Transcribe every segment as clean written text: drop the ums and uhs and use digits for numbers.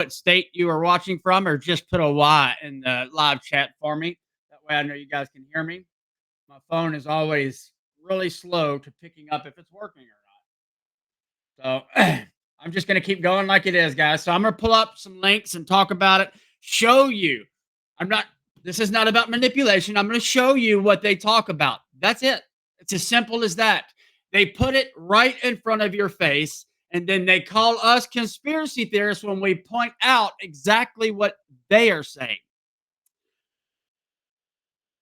what state you are watching from, or just put a Y in the live chat for me. That way I know you guys can hear me. My phone is always really slow to picking up if it's working or not. So I'm just going to keep going like it is, guys. So I'm going to pull up some links and talk about it, show you. This is not about manipulation. I'm going to show you what they talk about. That's it. It's as simple as that. They put it right in front of your face, and then they call us conspiracy theorists when we point out exactly what they are saying.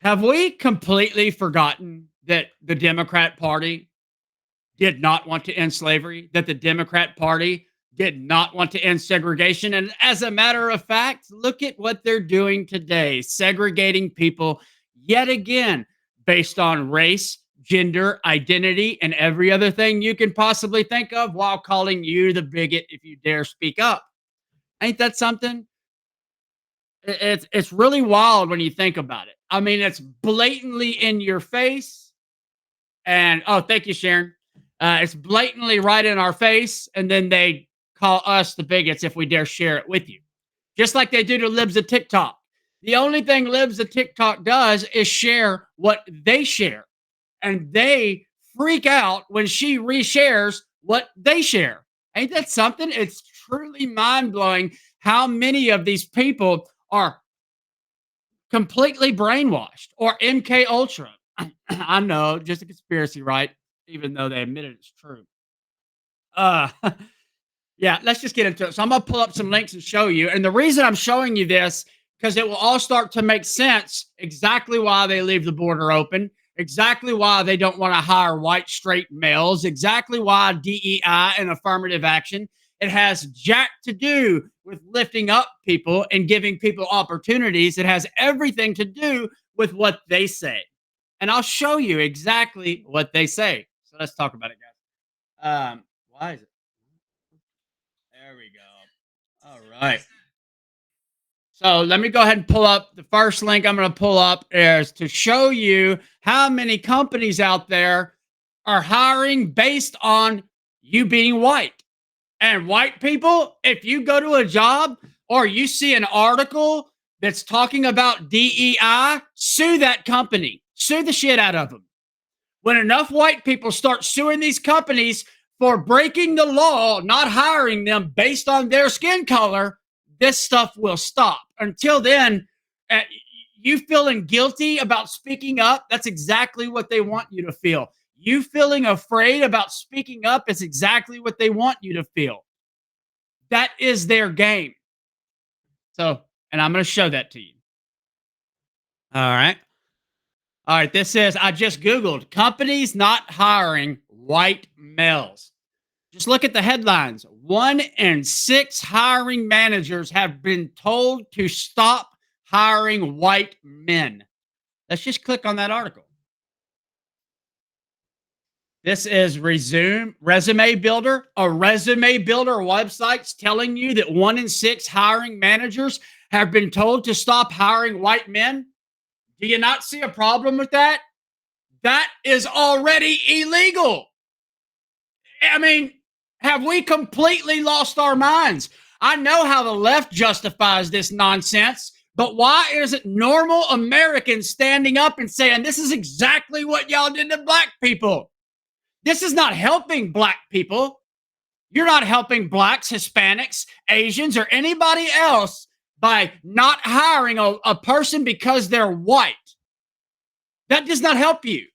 Have we completely forgotten that the Democrat Party did not want to end slavery, that the Democrat Party did not want to end segregation? And as a matter of fact, look at what they're doing today, segregating people yet again based on race, gender, identity, and every other thing you can possibly think of, while calling you the bigot if you dare speak up. Ain't that something? It's really wild when you think about it. I mean, it's blatantly in your face. And oh, thank you, Sharon. It's blatantly right in our face, and then they call us the bigots if we dare share it with you, just like they do to libs of TikTok. The only thing libs of TikTok does is share what they share, and they freak out when she reshares what they share. Ain't that something? It's truly mind blowing how many of these people are completely brainwashed, or MK Ultra. I know, just a conspiracy, right? Even though they admitted it's true. Uh, yeah, let's just get into it. So I'm gonna pull up some links and show you. And the reason I'm showing you this, because it will all start to make sense exactly why they leave the border open, exactly why they don't want to hire white straight males, exactly why DEI and affirmative action. It has jack to do with lifting up people and giving people opportunities. It has everything to do with what they say. And I'll show you exactly what they say. So let's talk about it, guys. Why is it? There we go. All right. So let me go ahead and pull up the first link I'm going to pull up is to show you how many companies out there are hiring based on you being white. And white people, if you go to a job or you see an article that's talking about DEI, sue that company, sue the shit out of them. When enough white people start suing these companies for breaking the law, not hiring them based on their skin color, this stuff will stop. Until then, you feeling guilty about speaking up, that's exactly what they want you to feel. You feeling afraid about speaking up is exactly what they want you to feel. That is their game. So, and I'm going to show that to you. All right. All right. This is, I just Googled companies not hiring white males. Just look at the headlines. 1 in 6 hiring managers have been told to stop hiring white men. Let's just click on that article. This is Resume Builder. A Resume Builder website's telling you that 1 in 6 hiring managers have been told to stop hiring white men. Do you not see a problem with that? That is already illegal. I mean, have we completely lost our minds? I know how the left justifies this nonsense, but why isn't normal Americans standing up and saying, this is exactly what y'all did to black people? This is not helping black people. You're not helping blacks, Hispanics, Asians, or anybody else by not hiring a person because they're white. That does not help you.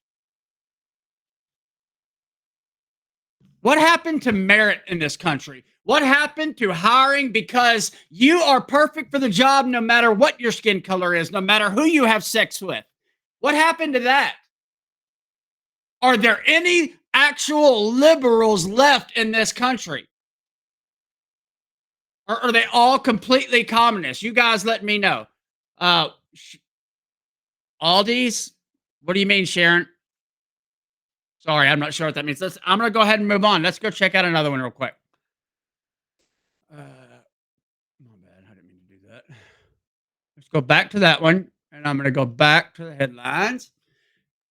What happened to merit in this country? What happened to hiring because you are perfect for the job no matter what your skin color is, no matter who you have sex with? What happened to that? Are there any actual liberals left in this country? Or are they all completely communist? You guys let me know. Aldi's? What do you mean, Sharon? Sorry, I'm not sure what that means. I'm going to go ahead and move on. Let's go check out another one real quick. My bad. I didn't mean to do that. Let's go back to that one. And I'm going to go back to the headlines.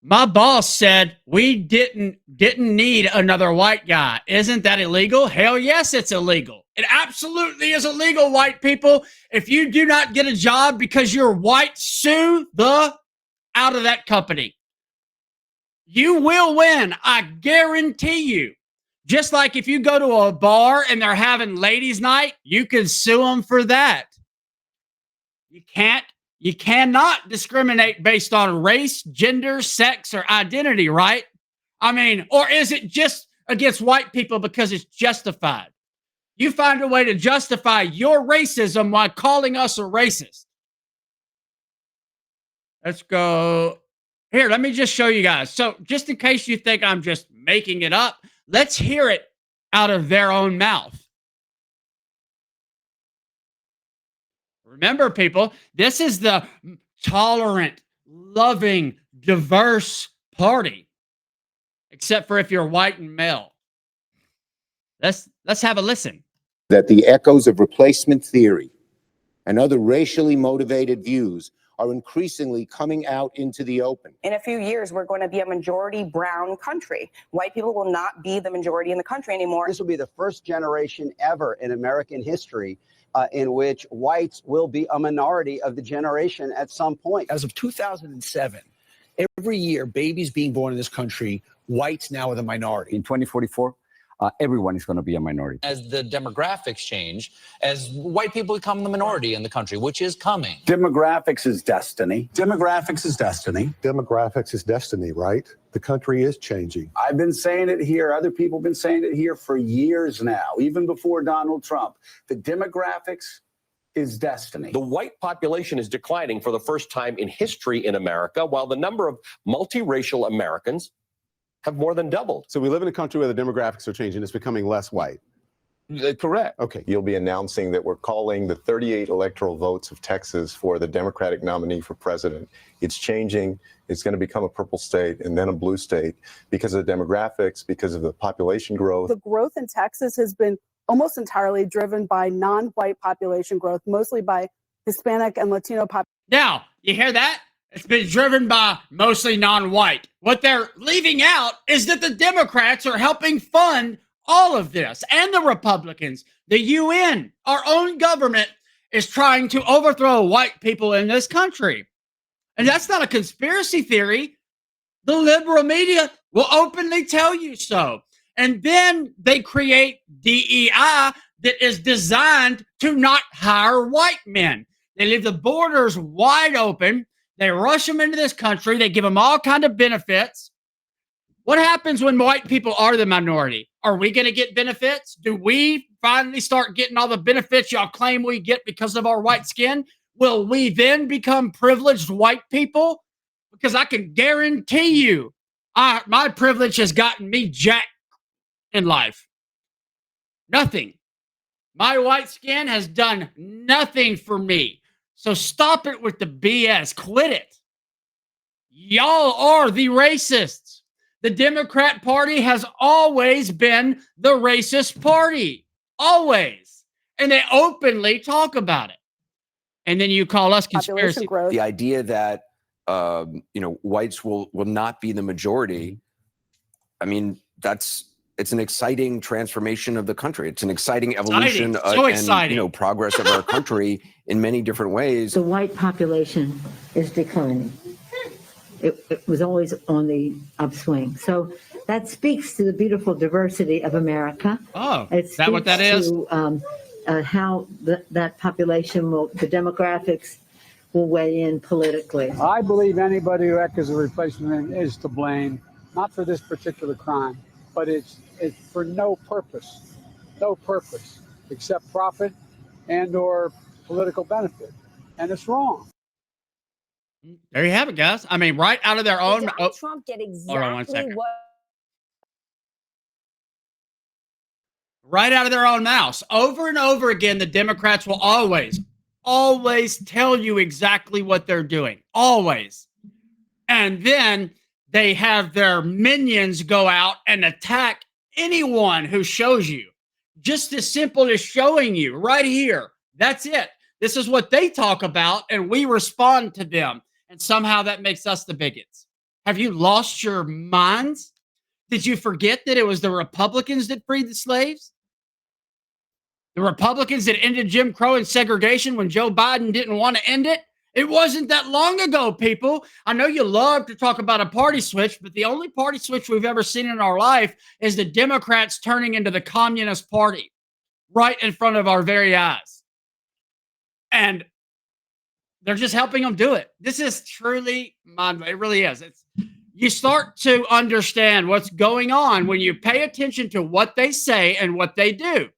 My boss said we didn't need another white guy. Isn't that illegal? Hell yes, it's illegal. It absolutely is illegal, white people. If you do not get a job because you're white, sue the out of that company. You will win. I guarantee you. Just like if you go to a bar and they're having ladies' night, you can sue them for that. You cannot discriminate based on race, gender, sex, or identity, right? I mean, or is it just against white people because it's justified? You find a way to justify your racism while calling us a racist. Let's go. Here, let me just show you guys. So, just in case you think I'm just making it up, let's hear it out of their own mouth. Remember, people, this is the tolerant, loving, diverse party, except for if you're white and male. Let's have a listen. That the echoes of replacement theory and other racially motivated views are increasingly coming out into the open. In a few years, we're going to be a majority brown country. White people will not be the majority in the country anymore. This will be the first generation ever in American history in which whites will be a minority of the generation at some point. As of 2007, every year, babies being born in this country, whites now are the minority. In 2044, everyone is going to be a minority. As the demographics change, as white people become the minority in the country, which is coming. Demographics is destiny. Demographics is destiny. Demographics is destiny, right? The country is changing. I've been saying it here. Other people have been saying it here for years now, even before Donald Trump. The demographics is destiny. The white population is declining for the first time in history in America, while the number of multiracial Americans have more than doubled. So we live in a country where the demographics are changing. It's becoming less white. Correct. Okay. You'll be announcing that we're calling the 38 electoral votes of Texas for the Democratic nominee for president. It's changing. It's going to become a purple state and then a blue state because of the demographics, because of the population growth. The growth in Texas has been almost entirely driven by non-white population growth, mostly by Hispanic and Latino population. Now, you hear that? It's been driven by mostly non-white. What they're leaving out is that the Democrats are helping fund all of this, and the Republicans. The UN, our own government, is trying to overthrow white people in this country. And that's not a conspiracy theory. The liberal media will openly tell you so. And then they create DEI that is designed to not hire white men. They leave the borders wide open. They rush them into this country. They give them all kind of benefits. What happens when white people are the minority? Are we going to get benefits? Do we finally start getting all the benefits y'all claim we get because of our white skin? Will we then become privileged white people? Because I can guarantee you, my privilege has gotten me jack in life. Nothing. My white skin has done nothing for me. So stop it with the BS. Quit it. Y'all are the racists. The Democrat Party has always been the racist party. Always. And they openly talk about it. And then you call us conspiracy. The idea that whites will not be the majority. I mean, it's an exciting transformation of the country. It's an exciting evolution and progress of our country in many different ways. The white population is declining. It was always on the upswing. So that speaks to the beautiful diversity of America. Oh, is that what that is? How that population the demographics will weigh in politically. I believe anybody who echoes a replacement is to blame, not for this particular crime, but it's for no purpose except profit and or political benefit. And it's wrong. There you have it, guys. I mean, right out of their own. Trump get exactly what? Right out of their own mouths. Over and over again, the Democrats will always tell you exactly what they're doing. Always. And then they have their minions go out and attack anyone who shows you. Just as simple as showing you right here. That's it. This is what they talk about, and we respond to them. And somehow that makes us the bigots. Have you lost your minds? Did you forget that it was the Republicans that freed the slaves? The Republicans that ended Jim Crow and segregation when Joe Biden didn't want to end it? It wasn't that long ago, people. I know you love to talk about a party switch, but the only party switch we've ever seen in our life is the Democrats turning into the Communist Party right in front of our very eyes. And they're just helping them do it. This is truly mind-blowing. It really is. You start to understand what's going on when you pay attention to what they say and what they do.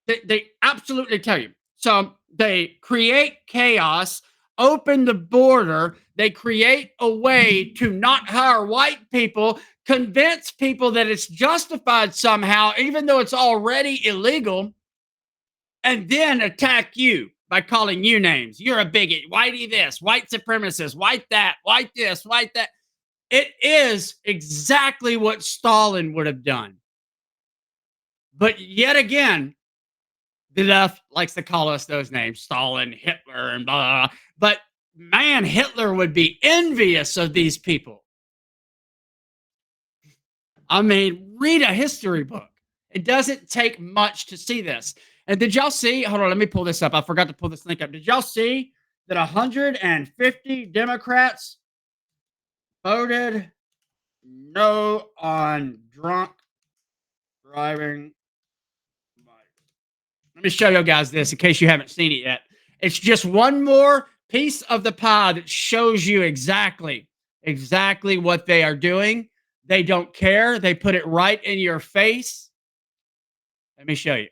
They absolutely tell you. So they create chaos, open the border. They create a way to not hire white people, convince people that it's justified somehow, even though it's already illegal, and then attack you by calling you names. You're a bigot, whitey this, white supremacist, white that, white this, white that. It is exactly what Stalin would have done. But yet again, the left likes to call us those names, Stalin, Hitler, and blah, blah, blah. But man, Hitler would be envious of these people. I mean, read a history book. It doesn't take much to see this. And did y'all see? Hold on, let me pull this up. I forgot to pull this link up. Did y'all see that 150 Democrats voted no on drunk driving? Let me show you guys this in case you haven't seen it yet. It's just one more piece of the pie that shows you exactly what they are doing. They don't care. They put it right in your face. Let me show you.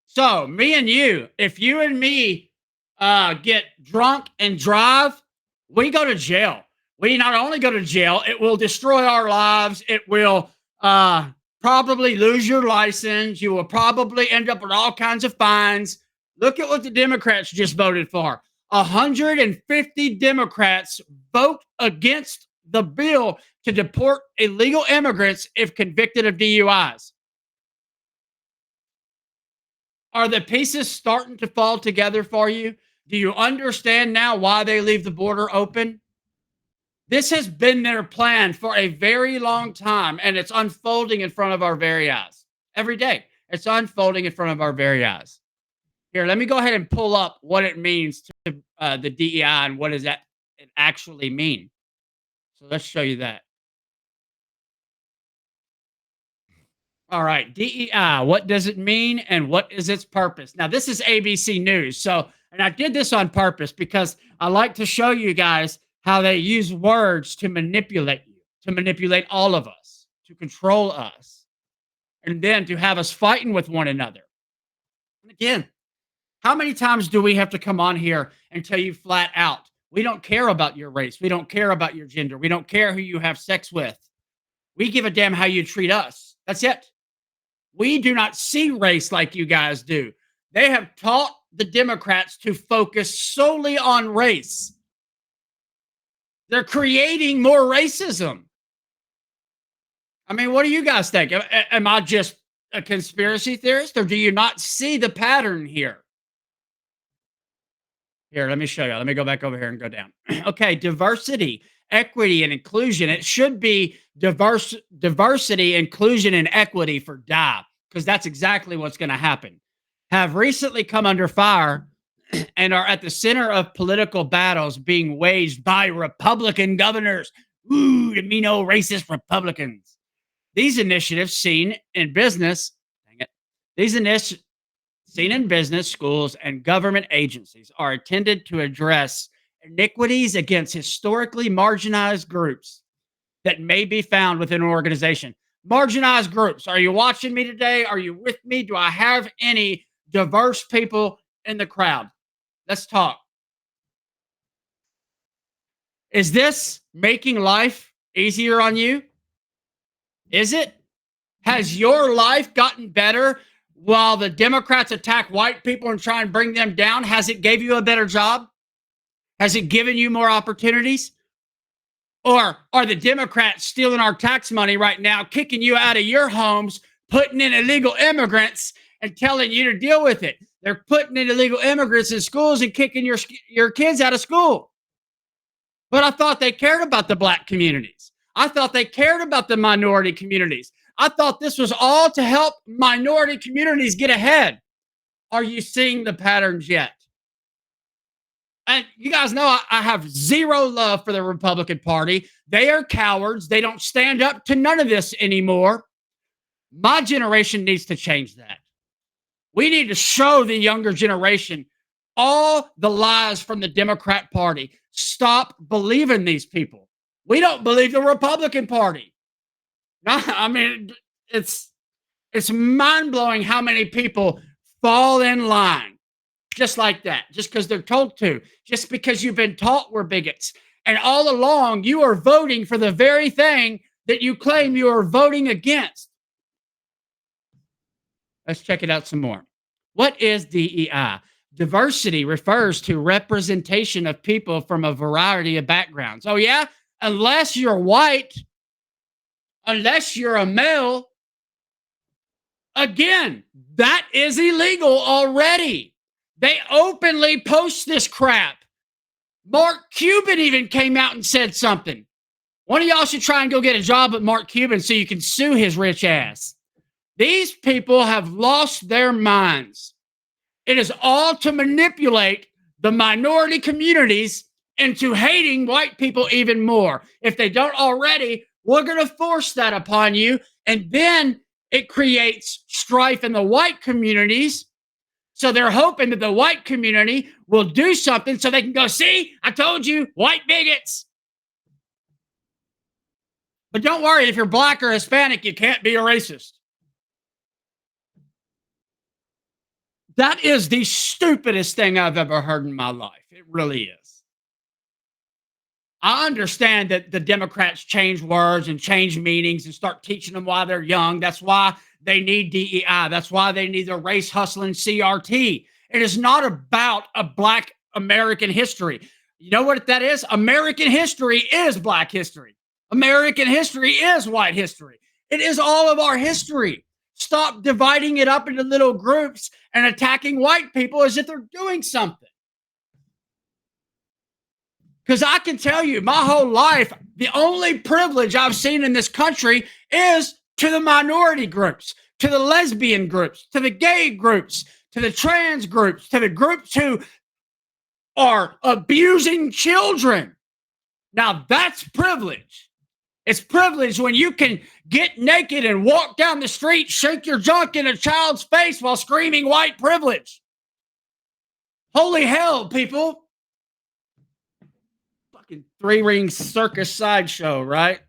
So, me and you, if you and me get drunk and drive, we go to jail. We not only go to jail, it will destroy our lives. It will probably lose your license. You will probably end up with all kinds of fines. Look at what the Democrats just voted for. 150 Democrats vote against the bill to deport illegal immigrants if convicted of DUIs. Are the pieces starting to fall together for you? Do you understand now why they leave the border open? This has been their plan for a very long time, and it's unfolding in front of our very eyes. Every day, it's unfolding in front of our very eyes. Here, let me go ahead and pull up what it means to the DEI and what does that it actually mean. So let's show you that. All right, DEI, what does it mean and what is its purpose? Now, this is ABC News. So, and I did this on purpose because I like to show you guys how they use words to manipulate you, to manipulate all of us, to control us, and then to have us fighting with one another. And again, how many times do we have to come on here and tell you flat out, we don't care about your race. We don't care about your gender. We don't care who you have sex with. We give a damn how you treat us. That's it. We do not see race like you guys do. They have taught the Democrats to focus solely on race. They're creating more racism. I mean, what do you guys think? Am I just a conspiracy theorist, or do you not see the pattern here? Here, let me show you. Let me go back over here and go down. Okay, diversity, equity, and inclusion. It should be diversity, inclusion, and equity for DIE, because that's exactly what's going to happen. Have recently come under fire and are at the center of political battles being waged by Republican governors. Ooh, the mean old racist Republicans. These initiatives seen in business, schools, and government agencies are intended to address iniquities against historically marginalized groups that may be found within an organization. Marginalized groups. Are you watching me today? Are you with me? Do I have any diverse people in the crowd? Let's talk. Is this making life easier on you? Is it? Has your life gotten better while the Democrats attack white people and try and bring them down? Has it gave you a better job? Has it given you more opportunities? Or are the Democrats stealing our tax money right now, kicking you out of your homes, putting in illegal immigrants and telling you to deal with it? They're putting in illegal immigrants in schools and kicking your kids out of school. But I thought they cared about the black communities. I thought they cared about the minority communities. I thought this was all to help minority communities get ahead. Are you seeing the patterns yet? And you guys know I have zero love for the Republican Party. They are cowards. They don't stand up to none of this anymore. My generation needs to change that. We need to show the younger generation all the lies from the Democrat Party. Stop believing these people. We don't believe the Republican Party. I mean, it's mind-blowing how many people fall in line just like that, just because they're told to, just because you've been taught we're bigots. And all along, you are voting for the very thing that you claim you are voting against. Let's check it out some more. What is DEI? Diversity refers to representation of people from a variety of backgrounds. Oh, yeah? Unless you're white, unless you're a male, again, that is illegal already. They openly post this crap. Mark Cuban even came out and said something. One of y'all should try and go get a job at Mark Cuban so you can sue his rich ass. These people have lost their minds. It is all to manipulate the minority communities into hating white people even more. If they don't already, we're going to force that upon you. And then it creates strife in the white communities. So they're hoping that the white community will do something so they can go, see, I told you, white bigots. But don't worry, if you're black or Hispanic, you can't be a racist. That is the stupidest thing I've ever heard in my life. It really is. I understand that the Democrats change words and change meanings and start teaching them while they're young. That's why they need DEI. That's why they need the race hustling CRT. It is not about a black American history. You know what that is? American history is black history. American history is white history. It is all of our history. Stop dividing it up into little groups and attacking white people as if they're doing something. Because I can tell you, my whole life, the only privilege I've seen in this country is to the minority groups, to the lesbian groups, to the gay groups, to the trans groups, to the groups who are abusing children. Now, that's privilege. It's privilege when you can get naked and walk down the street, shake your junk in a child's face while screaming white privilege. Holy hell, people. Fucking three-ring circus sideshow, right?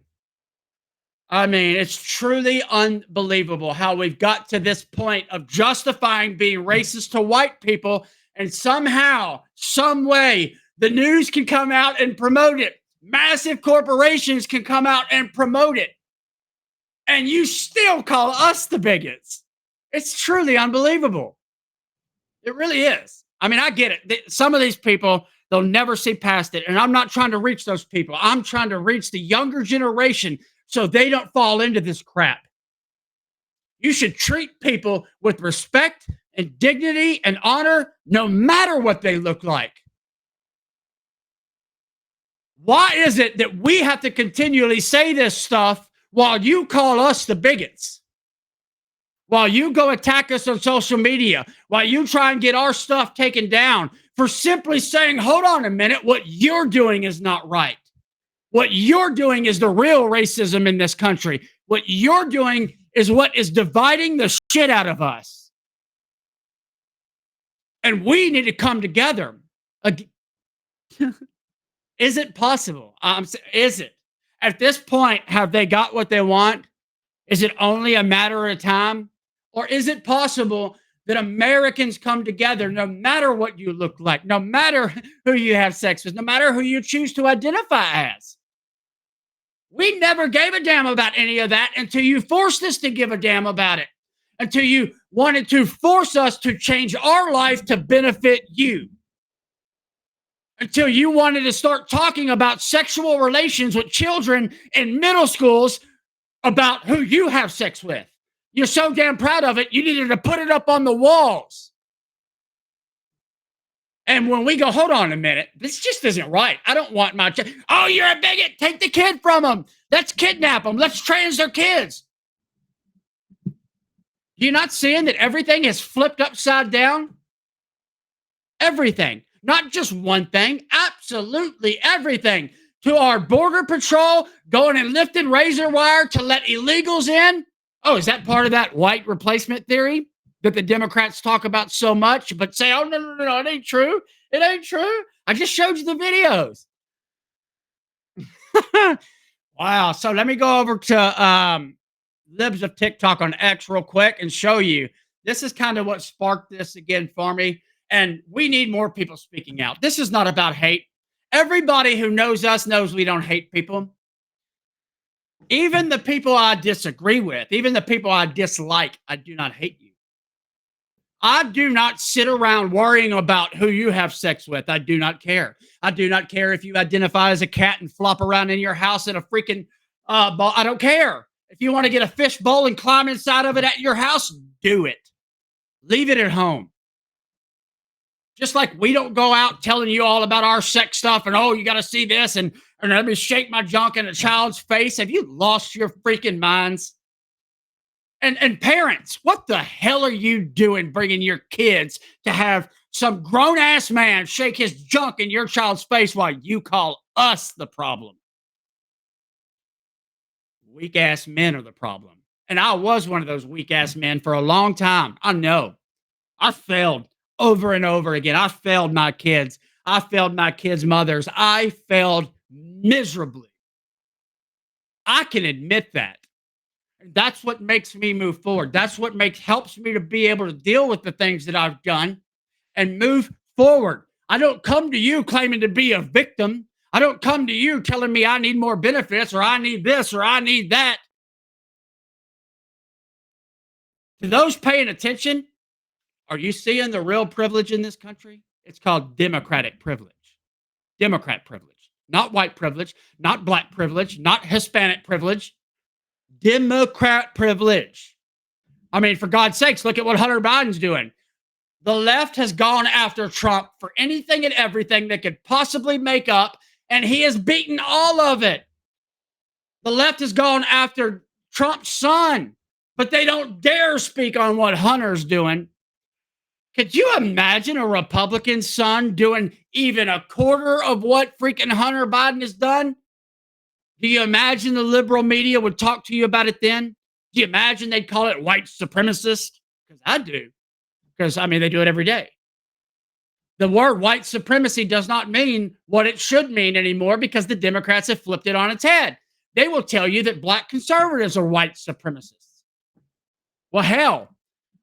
I mean, it's truly unbelievable how we've got to this point of justifying being racist to white people, and somehow, some way, the news can come out and promote it. Massive corporations can come out and promote it. And you still call us the bigots. It's truly unbelievable. It really is. I mean, I get it. Some of these people, they'll never see past it. And I'm not trying to reach those people. I'm trying to reach the younger generation so they don't fall into this crap. You should treat people with respect and dignity and honor no matter what they look like. Why is it that we have to continually say this stuff while you call us the bigots? While you go attack us on social media, while you try and get our stuff taken down for simply saying, hold on a minute, what you're doing is not right. What you're doing is the real racism in this country. What you're doing is what is dividing the shit out of us. And we need to come together. Is it possible? Is it? At this point, have they got what they want? Is it only a matter of time? Or is it possible that Americans come together no matter what you look like, no matter who you have sex with, no matter who you choose to identify as? We never gave a damn about any of that until you forced us to give a damn about it, until you wanted to force us to change our life to benefit you. Until you wanted to start talking about sexual relations with children in middle schools about who you have sex with. You're so damn proud of it, you needed to put it up on the walls. And when we go, hold on a minute, this just isn't right. I don't want my child. Oh, you're a bigot. Take the kid from them. Let's kidnap them. Let's trans their kids. You're not seeing that everything is flipped upside down? Everything. Not just one thing. Absolutely everything. To our border patrol going and lifting razor wire to let illegals in. Oh, is that part of that white replacement theory that the Democrats talk about so much, but say, oh, no, it ain't true. It ain't true. I just showed you the videos. Wow. So let me go over to Libs of TikTok on X real quick and show you. This is kind of what sparked this again for me. And we need more people speaking out. This is not about hate. Everybody who knows us knows we don't hate people. Even the people I disagree with, even the people I dislike, I do not hate you. I do not sit around worrying about who you have sex with. I do not care. I do not care if you identify as a cat and flop around in your house in a freaking ball. I don't care. If you want to get a fish bowl and climb inside of it at your house, do it. Leave it at home. Just like we don't go out telling you all about our sex stuff and, oh, you got to see this and let me shake my junk in a child's face. Have you lost your freaking minds? And parents, what the hell are you doing bringing your kids to have some grown-ass man shake his junk in your child's face while you call us the problem? Weak-ass men are the problem. And I was one of those weak-ass men for a long time. I know. I failed over and over again. I failed my kids. I failed my kids' mothers. I failed miserably. I can admit that. That's what makes me move forward. That's what helps me to be able to deal with the things that I've done and move forward. I don't come to you claiming to be a victim. I don't come to you telling me I need more benefits or I need this or I need that. To those paying attention, are you seeing the real privilege in this country? It's called democratic privilege. Democrat privilege. Not white privilege, not black privilege, not Hispanic privilege. Democrat privilege. I mean, for God's sakes, look at what Hunter Biden's doing. The left has gone after Trump for anything and everything they could possibly make up, and he has beaten all of it. The left has gone after Trump's son, but they don't dare speak on what Hunter's doing. Could you imagine a Republican son doing even a quarter of what freaking Hunter Biden has done? Do you imagine the liberal media would talk to you about it then? Do you imagine they'd call it white supremacist? Because I do. Because, I mean, they do it every day. The word white supremacy does not mean what it should mean anymore because the Democrats have flipped it on its head. They will tell you that black conservatives are white supremacists. Well, hell,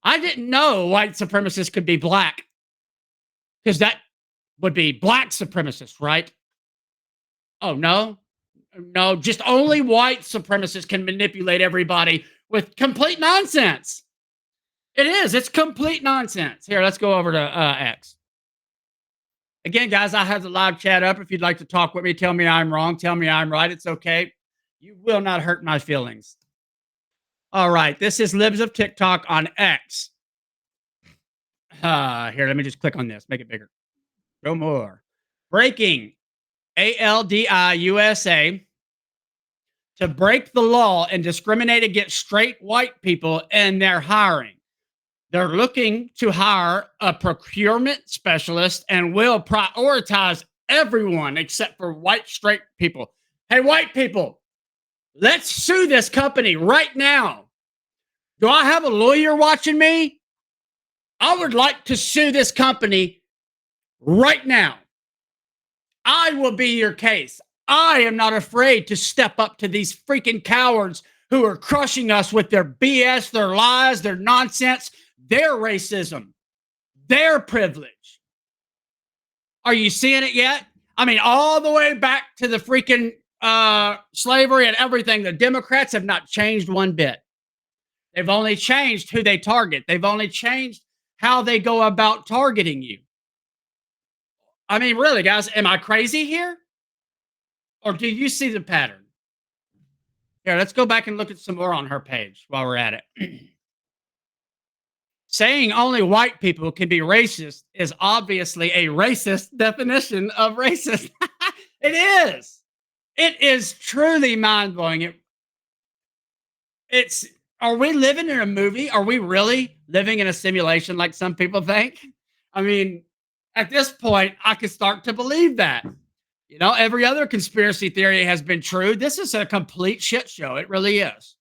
I didn't know white supremacists could be black. Because that would be black supremacists, right? Oh, no? No, just only white supremacists can manipulate everybody with complete nonsense. It is. It's complete nonsense. Here, let's go over to X. Again, guys, I have the live chat up. If you'd like to talk with me, tell me I'm wrong. Tell me I'm right. It's okay. You will not hurt my feelings. All right. This is Libs of TikTok on X. Here, let me just click on this. Make it bigger. Go more. Breaking. ALDI USA to break the law and discriminate against straight white people in their hiring. They're looking to hire a procurement specialist and will prioritize everyone except for white straight people. Hey, white people, let's sue this company right now. Do I have a lawyer watching me? I would like to sue this company right now. I will be your case. I am not afraid to step up to these freaking cowards who are crushing us with their BS, their lies, their nonsense, their racism, their privilege. Are you seeing it yet? I mean, all the way back to the freaking slavery and everything, the Democrats have not changed one bit. They've only changed who they target. They've only changed how they go about targeting you. I mean, really, guys, am I crazy here? Or do you see the pattern? Here, let's go back and look at some more on her page while we're at it. saying only white people can be racist is obviously a racist definition of racist. It is. It is truly mind blowing. It's. Are we living in a movie? Are we really living in a simulation like some people think? I mean, at this point, I could start to believe that. You know, every other conspiracy theory has been true. This is a complete shit show. It really is.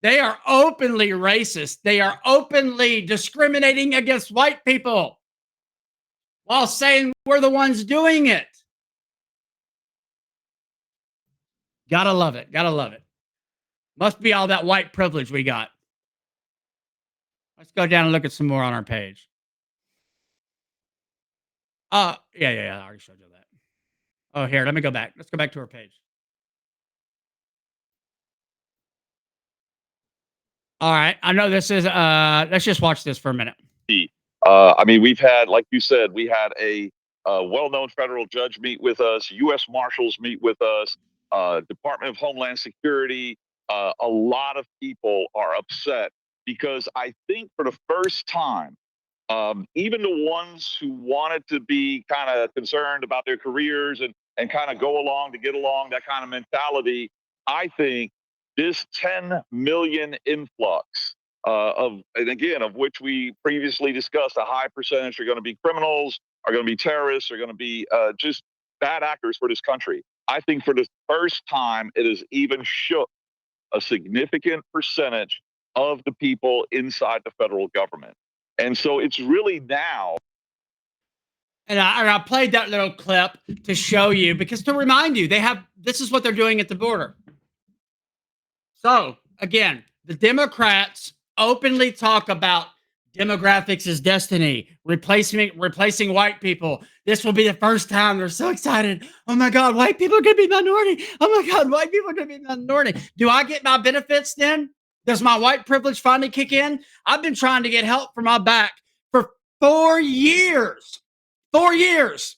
They are openly racist. They are openly discriminating against white people while saying we're the ones doing it. Gotta love it. Gotta love it. Must be all that white privilege we got. Let's go down and look at some more on our page. Yeah. I already showed you that. Oh, here, let me go back. Let's go back to our page. All right. I know this is, let's just watch this for a minute. I mean, we've had, like you said, we had a well-known federal judge meet with us, U.S. Marshals meet with us, Department of Homeland Security. A lot of people are upset because I think for the first time, even the ones who wanted to be kind of concerned about their careers and kind of go along to get along, that kind of mentality, I think this 10 million influx of which we previously discussed, a high percentage are going to be criminals, are going to be terrorists, are going to be just bad actors for this country. I think for the first time, it has even shook a significant percentage of the people inside the federal government. And so it's really now. And I played that little clip to show you, because to remind you, this is what they're doing at the border. So again, the Democrats openly talk about demographics is destiny, replacing white people. This will be the first time. They're so excited. Oh my God, white people are going to be minority. Oh my God, white people are going to be minority. Do I get my benefits then? Does my white privilege finally kick in? I've been trying to get help for my back for 4 years. 4 years.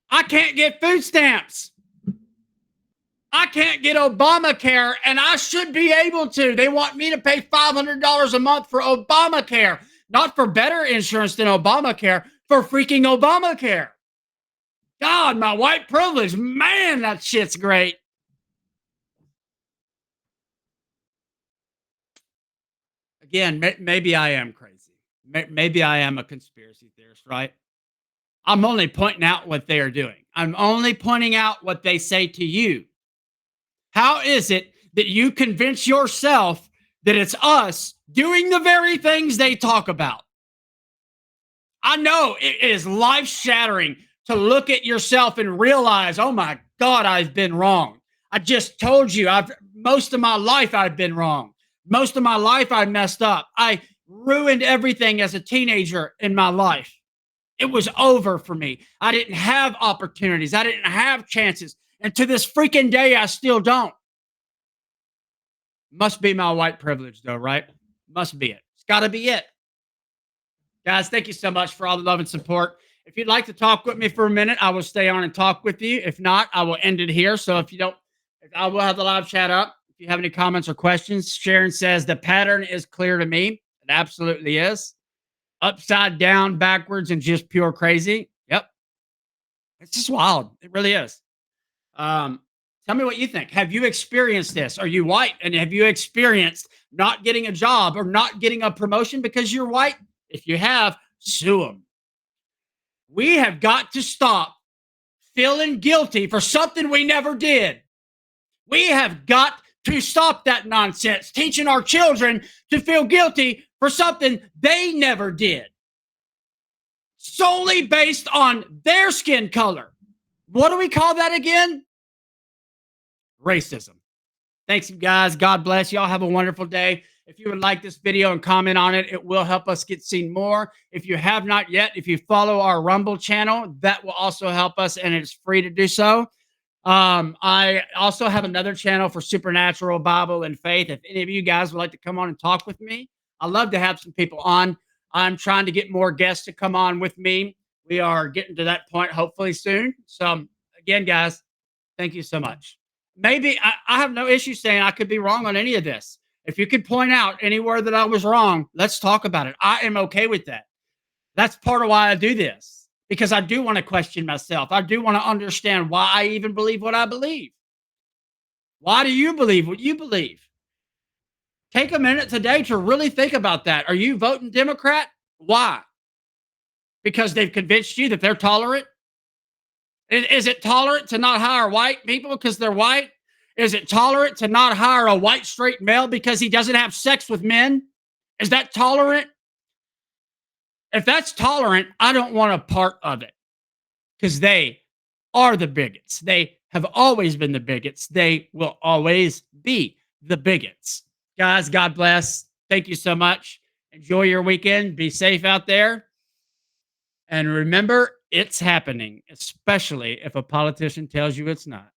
I can't get food stamps. I can't get Obamacare, and I should be able to. They want me to pay $500 a month for Obamacare, not for better insurance than Obamacare, for freaking Obamacare. God, my white privilege, man, that shit's great. Again, maybe I am crazy. Maybe I am a conspiracy theorist, right? I'm only pointing out what they are doing. I'm only pointing out what they say to you. How is it that you convince yourself that it's us doing the very things they talk about? I know it is life-shattering to look at yourself and realize, oh my God, I've been wrong. I just told you, most of my life I've been wrong. Most of my life I messed up. I ruined everything as a teenager in my life. It was over for me. I didn't have opportunities. I didn't have chances. And to this freaking day, I still don't. Must be my white privilege, though, right? Must be it. It's got to be it. Guys, thank you so much for all the love and support. If you'd like to talk with me for a minute, I will stay on and talk with you. If not, I will end it here. So if you don't, I will have the live chat up. If you have any comments or questions, Sharon says the pattern is clear to me. It absolutely is. Upside down, backwards, and just pure crazy. Yep. It's just wild. It really is. Tell me what you think. Have you experienced this? Are you white? And have you experienced not getting a job or not getting a promotion because you're white? If you have, sue them. We have got to stop feeling guilty for something we never did. We have got to stop that nonsense, teaching our children to feel guilty for something they never did, solely based on their skin color. What do we call that again? Racism. Thanks, guys. God bless. Y'all have a wonderful day. If you would like this video and comment on it, it will help us get seen more. If you have not yet, if you follow our Rumble channel, that will also help us, and it's free to do so. I also have another channel for supernatural, Bible, and faith. If any of you guys would like to come on and talk with me, I'd love to have some people on. I'm trying to get more guests to come on with me. We are getting to that point, hopefully soon. So again, guys, thank you so much. Maybe I have no issue saying I could be wrong on any of this. If you could point out anywhere that I was wrong, let's talk about it. I am okay with that. That's part of why I do this, because I do want to question myself. I do want to understand why I even believe what I believe. Why do you believe what you believe? Take a minute today to really think about that. Are you voting Democrat? Why? Because they've convinced you that they're tolerant? Is it tolerant to not hire white people because they're white? Is it tolerant to not hire a white straight male because he doesn't have sex with men? Is that tolerant? If that's tolerant, I don't want a part of it, because they are the bigots. They have always been the bigots. They will always be the bigots. Guys, God bless. Thank you so much. Enjoy your weekend. Be safe out there. And remember, it's happening, especially if a politician tells you it's not.